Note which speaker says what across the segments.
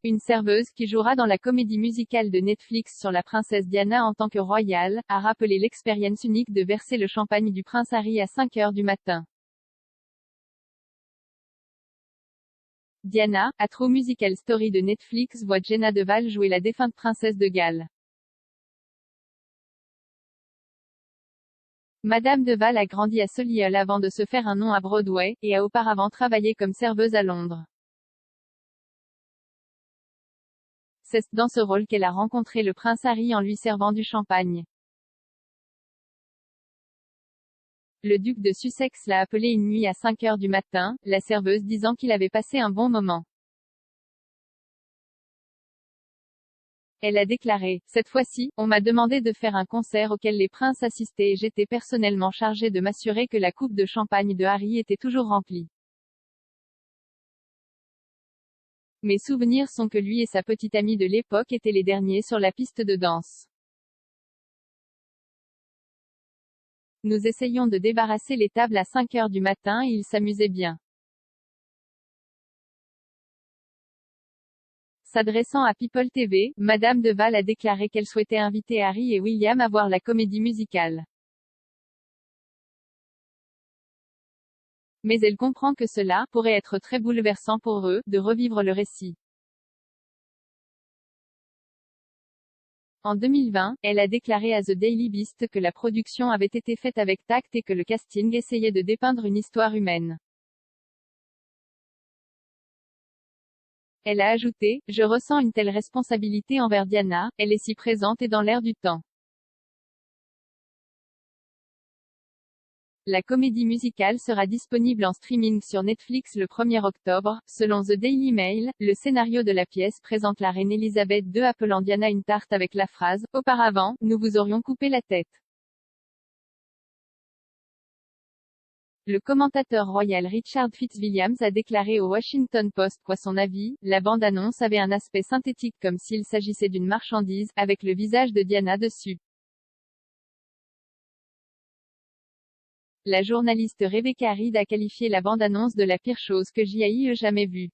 Speaker 1: une serveuse qui jouera dans la comédie musicale de Netflix sur la princesse Diana en tant que royale, a rappelé l'expérience unique de verser le champagne du prince Harry à 5 heures du matin. Diana, a True Musical Story de Netflix voit Jenna Deval jouer la défunte princesse de Galles. Madame Deval a grandi à Solihull avant de se faire un nom à Broadway, et a auparavant travaillé comme serveuse à Londres. C'est dans ce rôle qu'elle a rencontré le prince Harry en lui servant du champagne. Le duc de Sussex l'a appelé une nuit à 5 heures du matin, la serveuse disant qu'il avait passé un bon moment. Elle a déclaré: Cette fois-ci, on m'a demandé de faire un concert auquel les princes assistaient et j'étais personnellement chargée de m'assurer que la coupe de champagne de Harry était toujours remplie. Mes souvenirs sont que lui et sa petite amie de l'époque étaient les derniers sur la piste de danse. Nous essayions de débarrasser les tables à 5 heures du matin et ils s'amusaient bien. S'adressant à People TV, Madame Deval a déclaré qu'elle souhaitait inviter Harry et William à voir la comédie musicale. Mais elle comprend que cela pourrait être très bouleversant pour eux, de revivre le récit. En 2020, elle a déclaré à The Daily Beast que la production avait été faite avec tact et que le casting essayait de dépeindre une histoire humaine. Elle a ajouté: Je ressens une telle responsabilité envers Diana, elle est si présente et dans l'air du temps. La comédie musicale sera disponible en streaming sur Netflix le 1er octobre. Selon The Daily Mail, le scénario de la pièce présente la reine Elisabeth II appelant Diana une tarte avec la phrase: Auparavant, nous vous aurions coupé la tête. Le commentateur royal Richard Fitzwilliams a déclaré au Washington Post qu'à son avis, la bande-annonce avait un aspect synthétique comme s'il s'agissait d'une marchandise, avec le visage de Diana dessus. La journaliste Rebecca Reed a qualifié la bande-annonce de la pire chose que j'aie jamais vue.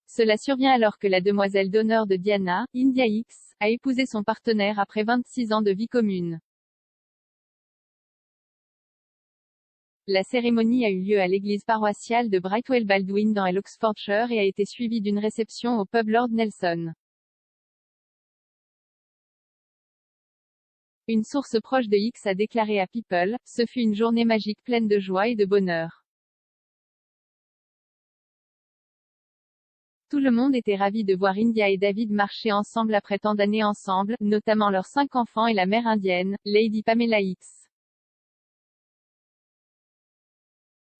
Speaker 1: Cela survient alors que la demoiselle d'honneur de Diana, India X, a épousé son partenaire après 26 ans de vie commune. La cérémonie a eu lieu à l'église paroissiale de Brightwell Baldwin dans l'Oxfordshire et a été suivie d'une réception au pub Lord Nelson. Une source proche de X a déclaré à People: Ce fut une journée magique pleine de joie et de bonheur. Tout le monde était ravi de voir India et David marcher ensemble après tant d'années ensemble, notamment leurs 5 enfants et la mère indienne, Lady Pamela X.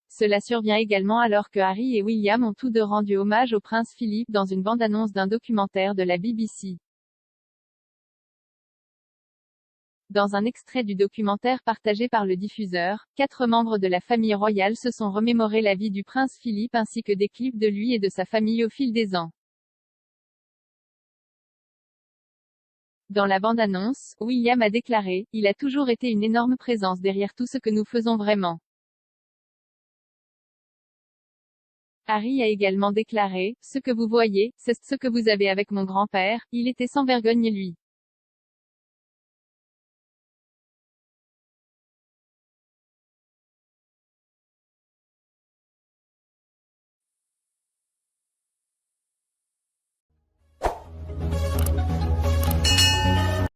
Speaker 1: Cela survient également alors que Harry et William ont tous deux rendu hommage au prince Philippe dans une bande-annonce d'un documentaire de la BBC. Dans un extrait du documentaire partagé par le diffuseur, 4 membres de la famille royale se sont remémorés la vie du prince Philippe ainsi que des clips de lui et de sa famille au fil des ans. Dans la bande-annonce, William a déclaré: Il a toujours été une énorme présence derrière tout ce que nous faisons vraiment. Harry a également déclaré: Ce que vous voyez, c'est ce que vous avez avec mon grand-père, il était sans vergogne lui.